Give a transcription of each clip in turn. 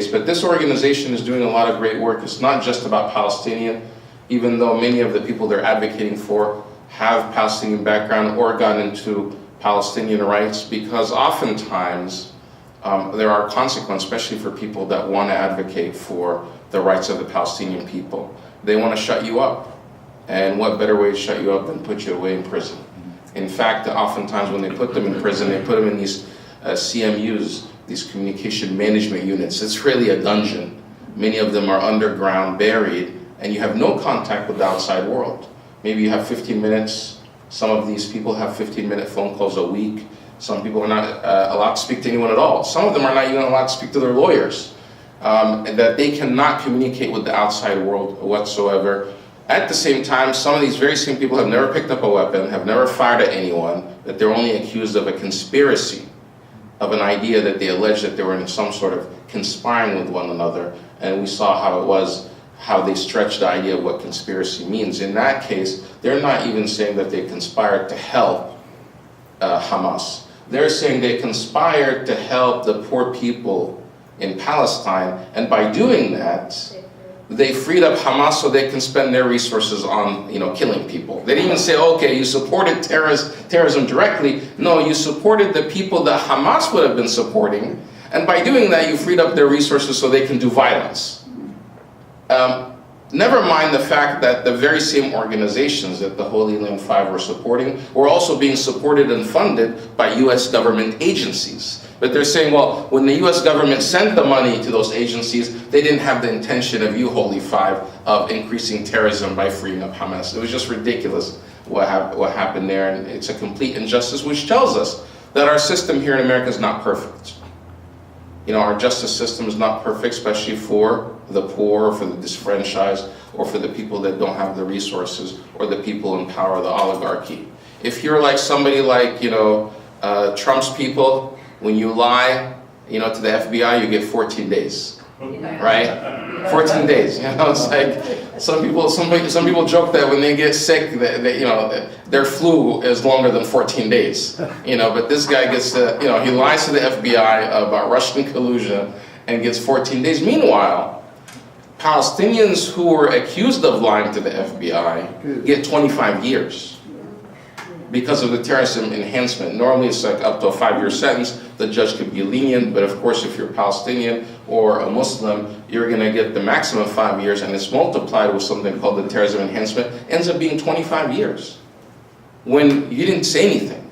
But this organization is doing a lot of great work. It's not just about Palestinian, even though many of the people they're advocating for have Palestinian background or gone into Palestinian rights, because oftentimes there are consequences, especially for people that want to advocate for the rights of the Palestinian people. They want to shut you up. And what better way to shut you up than put you away in prison? In fact, oftentimes when they put them in prison, they put them in these CMUs, these communication management units. It's really a dungeon. Many of them are underground, buried, and you have no contact with the outside world. Maybe you have 15 minutes. Some of these people have 15-minute phone calls a week. Some people are not allowed to speak to anyone at all. Some of them are not even allowed to speak to their lawyers. That they cannot communicate with the outside world whatsoever. At the same time, some of these very same people have never picked up a weapon, have never fired at anyone, that they're only accused of a conspiracy, of an idea that they allege that they were in some sort of conspiring with one another. And we saw how it was, how they stretched the idea of what conspiracy means. In that case, they're not even saying that they conspired to help Hamas. They're saying they conspired to help the poor people in Palestine, and by doing that, they freed up Hamas so they can spend their resources on, killing people. They didn't even say, okay, you supported terrorism directly. No, you supported the people that Hamas would have been supporting, and by doing that, you freed up their resources so they can do violence. Never mind the fact that the very same organizations that the Holy Land Five were supporting were also being supported and funded by U.S. government agencies. But they're saying, well, when the U.S. government sent the money to those agencies, they didn't have the intention of you, Holy Five, of increasing terrorism by freeing up Hamas. It was just ridiculous what happened there, and it's a complete injustice, which tells us that our system here in America is not perfect. Our justice system is not perfect, especially for the poor, for the disfranchised, or for the people that don't have the resources, or the people in power, the oligarchy. If you're like somebody like, Trump's people, when you lie, to the FBI, you get 14 days, right? 14 days. It's like some people joke that when they get sick, their flu is longer than 14 days. But this guy gets, he lies to the FBI about Russian collusion and gets 14 days. Meanwhile, Palestinians who were accused of lying to the FBI get 25 years. Because of the terrorism enhancement. Normally it's like up to a 5-year sentence. The judge could be lenient, but of course if you're Palestinian or a Muslim, you're gonna get the maximum 5 years, and it's multiplied with something called the terrorism enhancement, ends up being 25 years. When you didn't say anything.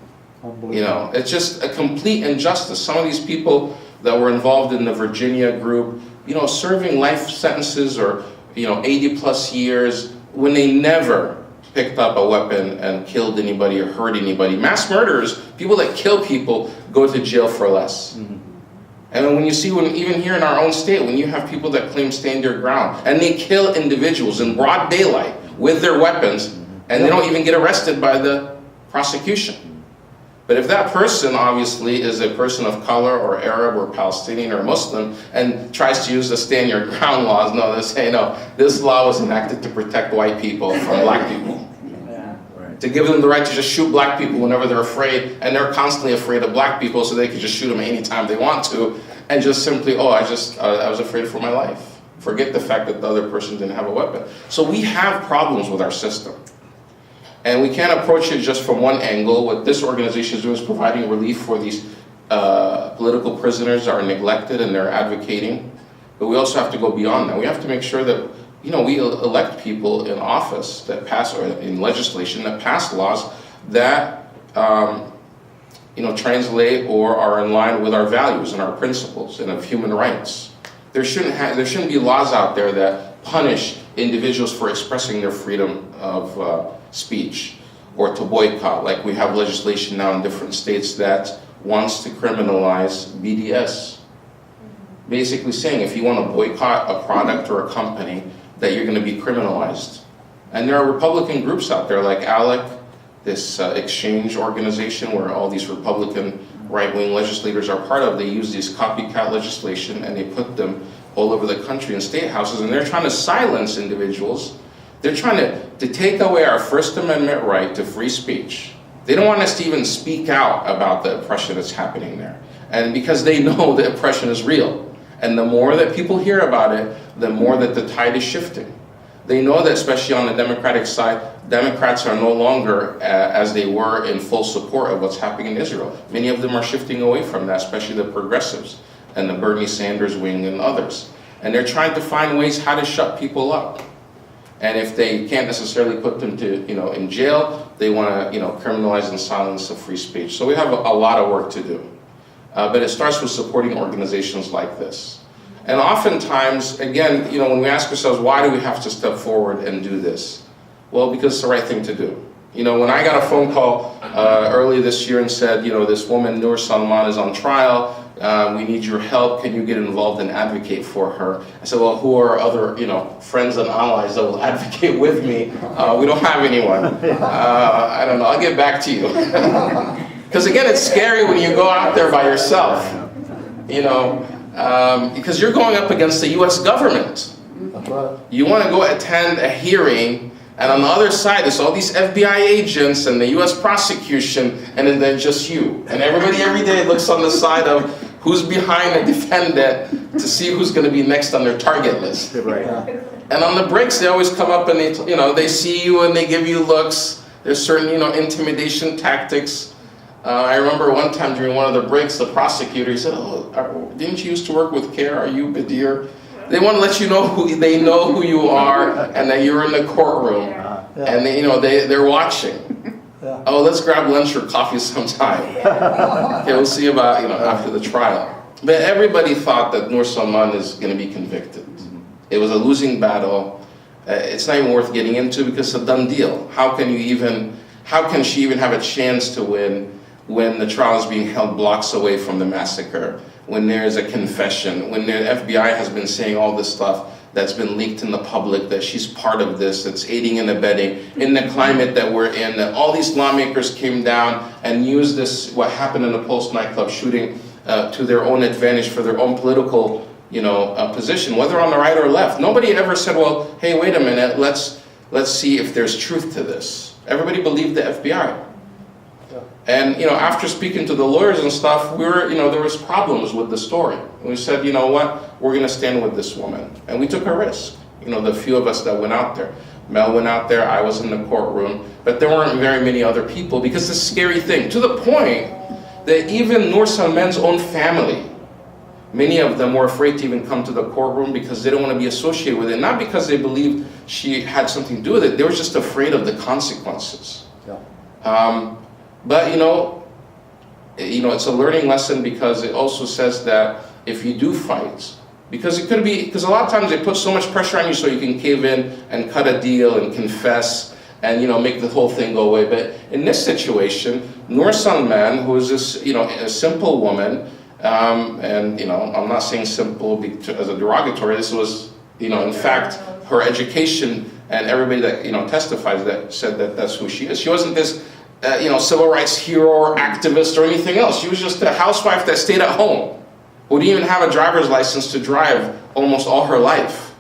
It's just a complete injustice. Some of these people that were involved in the Virginia group, serving life sentences or, 80 plus years, when they never picked up a weapon and killed anybody or hurt anybody. Mass murderers, people that kill people, go to jail for less. Mm-hmm. And when you see, even here in our own state, when you have people that claim stand their ground, and they kill individuals in broad daylight with their weapons, and they don't even get arrested by the prosecution. But if that person obviously is a person of color or Arab or Palestinian or Muslim and tries to use the stand your ground laws, no, they say, no, this law was enacted to protect white people from black people. To give them the right to just shoot black people whenever they're afraid, and they're constantly afraid of black people, so they can just shoot them anytime they want to, and just simply, I was afraid for my life. Forget the fact that the other person didn't have a weapon. So we have problems with our system. And we can't approach it just from one angle. What this organization is doing is providing relief for these political prisoners that are neglected and they're advocating. But we also have to go beyond that. We have to make sure that we elect people in office that pass, or in legislation that pass laws that translate or are in line with our values and our principles and of human rights. There shouldn't be laws out there that punish individuals for expressing their freedom of speech or to boycott, like we have legislation now in different states that wants to criminalize BDS. Basically saying if you want to boycott a product or a company, that you're going to be criminalized. And there are Republican groups out there like ALEC, this exchange organization where all these Republican right-wing legislators are part of. They use these copycat legislation and they put them all over the country in state houses, and they're trying to silence individuals. They're trying to take away our First Amendment right to free speech. They don't want us to even speak out about the oppression that's happening there. And because they know the oppression is real. And the more that people hear about it, the more that the tide is shifting. They know that, especially on the Democratic side, Democrats are no longer as they were in full support of what's happening in Israel. Many of them are shifting away from that, especially the progressives and the Bernie Sanders wing and others. And they're trying to find ways how to shut people up. And if they can't necessarily put them to, in jail, they want to, criminalize and silence the free speech. So we have a lot of work to do. But it starts with supporting organizations like this. And oftentimes, again, when we ask ourselves, why do we have to step forward and do this? Well, because it's the right thing to do. When I got a phone call early this year and said, this woman, Noor Salman, is on trial, we need your help, can you get involved and advocate for her? I said, well, who are other, friends and allies that will advocate with me? We don't have anyone. I don't know, I'll get back to you. Because again, it's scary when you go out there by yourself, because you're going up against the US government. That's right. You want to go attend a hearing, and on the other side, there's all these FBI agents and the US prosecution, and then just you. And everybody every day looks on the side of who's behind the defendant to see who's going to be next on their target list. Right. And on the breaks, they always come up and they see you and they give you looks. There's certain, intimidation tactics. I remember one time during one of the breaks, the prosecutor, he said, oh, didn't you used to work with CARE? Are you Bedier? They want to let you know they know who you are and that you're in the courtroom. And they're watching. Yeah. Oh, let's grab lunch or coffee sometime. Okay, we'll see about, after the trial. But everybody thought that Noor Salman is going to be convicted. It was a losing battle. It's not even worth getting into because it's a done deal. How can she even have a chance to win when the trial is being held blocks away from the massacre, when there's a confession, when the FBI has been saying all this stuff that's been leaked in the public, that she's part of this, that's aiding and abetting, in the climate that we're in, that all these lawmakers came down and used this, what happened in the Pulse nightclub shooting, to their own advantage for their own political, position, whether on the right or left. Nobody ever said, well, hey, wait a minute, let's see if there's truth to this. Everybody believed the FBI. And, after speaking to the lawyers and stuff, there was problems with the story. And we said, you know what, we're going to stand with this woman. And we took a risk. The few of us that went out there. Mel went out there, I was in the courtroom, but there weren't very many other people because it's a scary thing. To the point that even Noor Salman's own family, many of them were afraid to even come to the courtroom because they don't want to be associated with it. Not because they believed she had something to do with it, they were just afraid of the consequences. Yeah. But it's a learning lesson because it also says that if you do fight, because a lot of times they put so much pressure on you so you can cave in and cut a deal and confess and make the whole thing go away. But in this situation, Noor Salman, who is this a simple woman, and I'm not saying simple as a derogatory. This was in fact her education and everybody that testifies that said that that's who she is. She wasn't this. Civil rights hero or activist or anything else. She was just a housewife that stayed at home, who didn't even have a driver's license to drive almost all her life.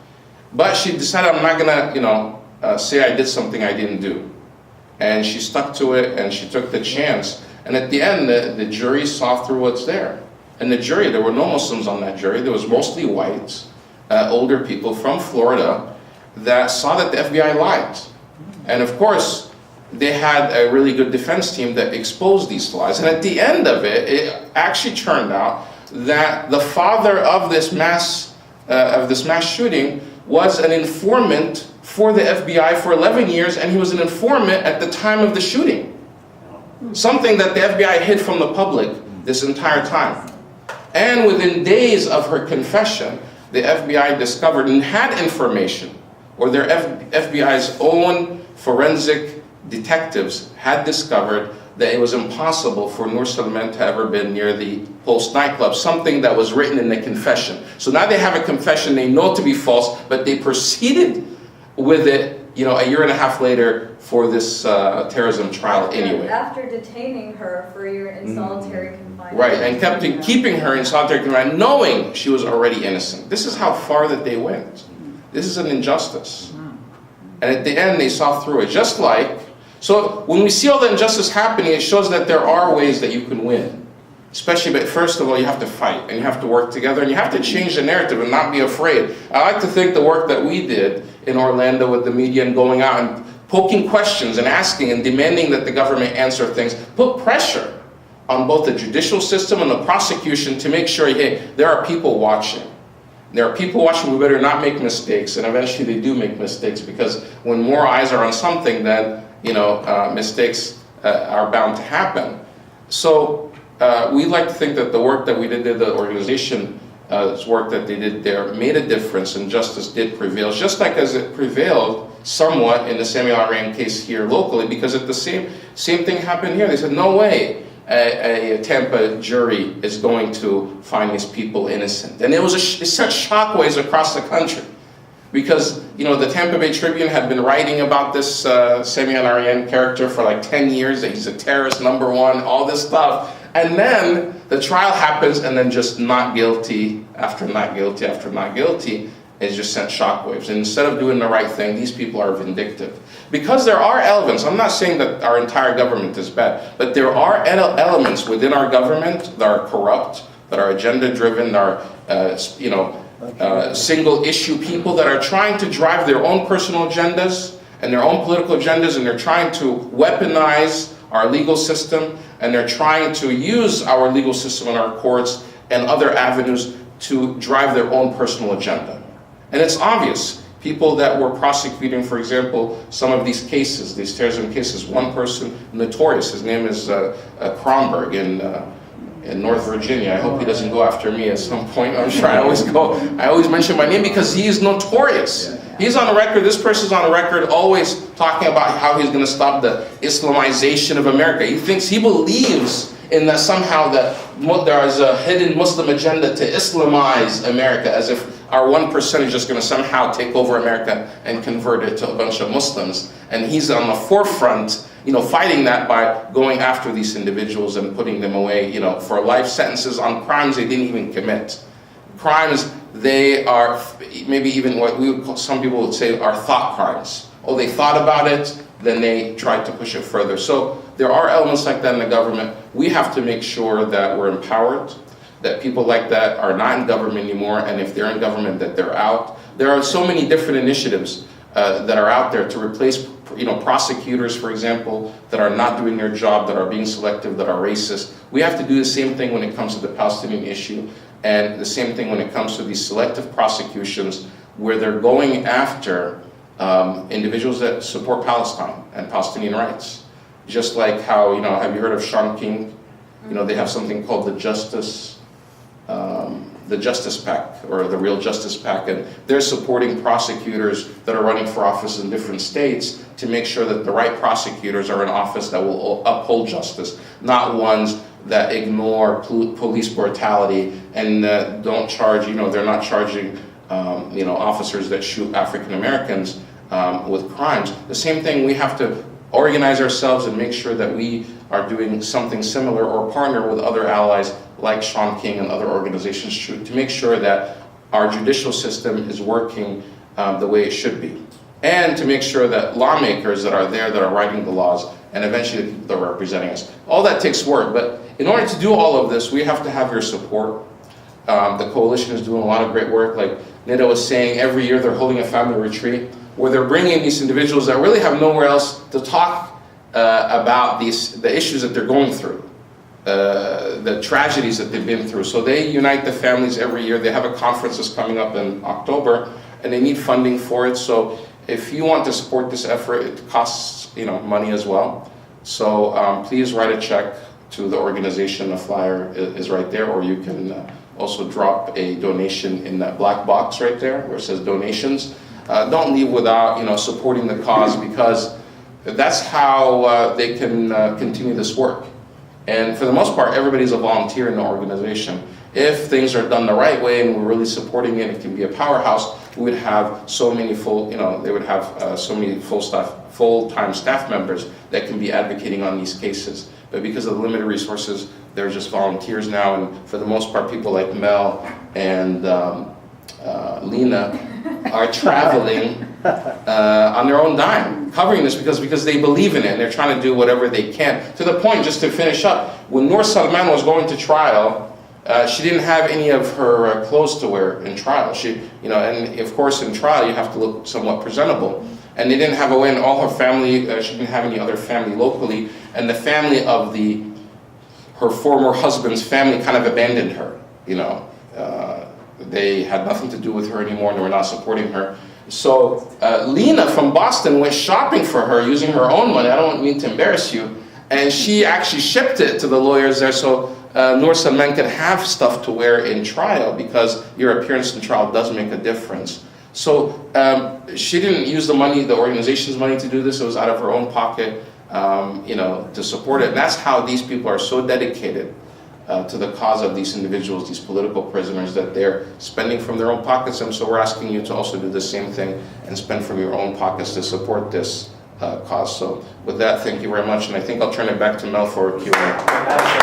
But she decided, I'm not gonna, say I did something I didn't do. And she stuck to it and she took the chance. And at the end, the jury saw through what's there. And the jury, there were no Muslims on that jury. There was mostly whites, older people from Florida that saw that the FBI lied. And of course, they had a really good defense team that exposed these lies. And at the end of it, it actually turned out that the father of this mass shooting was an informant for the FBI for 11 years, and he was an informant at the time of the shooting. Something that the FBI hid from the public this entire time. And within days of her confession, the FBI discovered and had information, or their FBI's own forensic detectives had discovered that it was impossible for Noor Salman to ever been near the Pulse nightclub, something that was written in the confession. So now they have a confession they know to be false, but they proceeded with it, a year and a half later for this terrorism trial anyway. After detaining her for a year in solitary confinement. Right, and keeping her in solitary confinement, knowing she was already innocent. This is how far that they went. This is an injustice. And at the end, they saw through it, just like. So when we see all the injustice happening, it shows that there are ways that you can win. Especially, but first of all, you have to fight and you have to work together and you have to change the narrative and not be afraid. I like to think the work that we did in Orlando with the media and going out and poking questions and asking and demanding that the government answer things, put pressure on both the judicial system and the prosecution to make sure, hey, there are people watching. There are people watching, we better not make mistakes, and eventually they do make mistakes, because when more eyes are on something, then mistakes are bound to happen. So we like to think that the work that we did, the organization's work that they did there made a difference, and justice did prevail, just like as it prevailed somewhat in the Samuel Arian case here locally, because the same thing happened here. They said, no way a Tampa jury is going to find these people innocent. And it sent shockwaves across the country, because the Tampa Bay Tribune had been writing about this Samuel Arian character for like 10 years, that he's a terrorist, #1, all this stuff. And then the trial happens, and then just not guilty after not guilty after not guilty. It just sent shockwaves. And instead of doing the right thing, these people are vindictive. Because there are elements, I'm not saying that our entire government is bad, but there are elements within our government that are corrupt, that are agenda-driven, that are single issue people that are trying to drive their own personal agendas and their own political agendas, and they're trying to weaponize our legal system, and they're trying to use our legal system and our courts and other avenues to drive their own personal agenda. And it's obvious. People that were prosecuting, for example, some of these cases, these terrorism cases, one person, notorious, his name is Kronberg in North Virginia. I hope he doesn't go after me at some point. I'm sure I always mention my name because he is notorious. He's on record, this person's on record always talking about how he's going to stop the Islamization of America. He believes in that somehow that there is a hidden Muslim agenda to Islamize America, as if our 1% is just going to somehow take over America and convert it to a bunch of Muslims. And he's on the forefront, fighting that by going after these individuals and putting them away, for life sentences on crimes they didn't even commit. Crimes, they are maybe even what some people would say are thought crimes. Oh, they thought about it, then they tried to push it further. So there are elements like that in the government. We have to make sure that we're empowered, that people like that are not in government anymore, and if they're in government, that they're out. There are so many different initiatives that are out there to replace, prosecutors, for example, that are not doing their job, that are being selective, that are racist. We have to do the same thing when it comes to the Palestinian issue, and the same thing when it comes to these selective prosecutions, where they're going after individuals that support Palestine and Palestinian rights. Just like how, have you heard of Sean King? They have something called the Justice PAC, or the Real Justice PAC, and they're supporting prosecutors that are running for office in different states to make sure that the right prosecutors are in office that will uphold justice, not ones that ignore police brutality and don't charge, they're not charging, officers that shoot African Americans with crimes. The same thing, we have to organize ourselves and make sure that we are doing something similar, or partner with other allies like Sean King and other organizations to make sure that our judicial system is working the way it should be. And to make sure that lawmakers that are there, that are writing the laws, and eventually the people that are representing us, all that takes work. But in order to do all of this, we have to have your support. The coalition is doing a lot of great work. Like Nida was saying, every year they're holding a family retreat where they're bringing these individuals that really have nowhere else to talk about the issues that they're going through, the tragedies that they've been through. So they unite the families every year. They have a conference that's coming up in October, and they need funding for it. So if you want to support this effort, it costs money as well. So please write a check to the organization. The flyer is right there, or you can also drop a donation in that black box right there where it says donations. Don't leave without supporting the cause, because that's how they can continue this work. And for the most part, everybody's a volunteer in the organization. If things are done the right way and we're really supporting it, it can be a powerhouse. We would have so many they would have so many full-time staff members that can be advocating on these cases. But because of the limited resources, they're just volunteers now. And for the most part, people like Mel and Lena are traveling on their own dime, covering this because they believe in it and they're trying to do whatever they can. To the point, just to finish up, when Noor Salman was going to trial, she didn't have any of her clothes to wear in trial. And of course in trial you have to look somewhat presentable. And they didn't have a way, and all her family, she didn't have any other family locally, and the family of her former husband's family kind of abandoned her. They had nothing to do with her anymore, and they were not supporting her. So Lena from Boston went shopping for her using her own money. I don't mean to embarrass you. And she actually shipped it to the lawyers there so Noor Salman could have stuff to wear in trial, because your appearance in trial does make a difference. So she didn't use the money, the organization's money, to do this. It was out of her own pocket, to support it. And that's how these people are so dedicated to the cause of these individuals, these political prisoners, that they're spending from their own pockets. And so we're asking you to also do the same thing and spend from your own pockets to support this cause. So with that, thank you very much. And I think I'll turn it back to Mel for Q&A.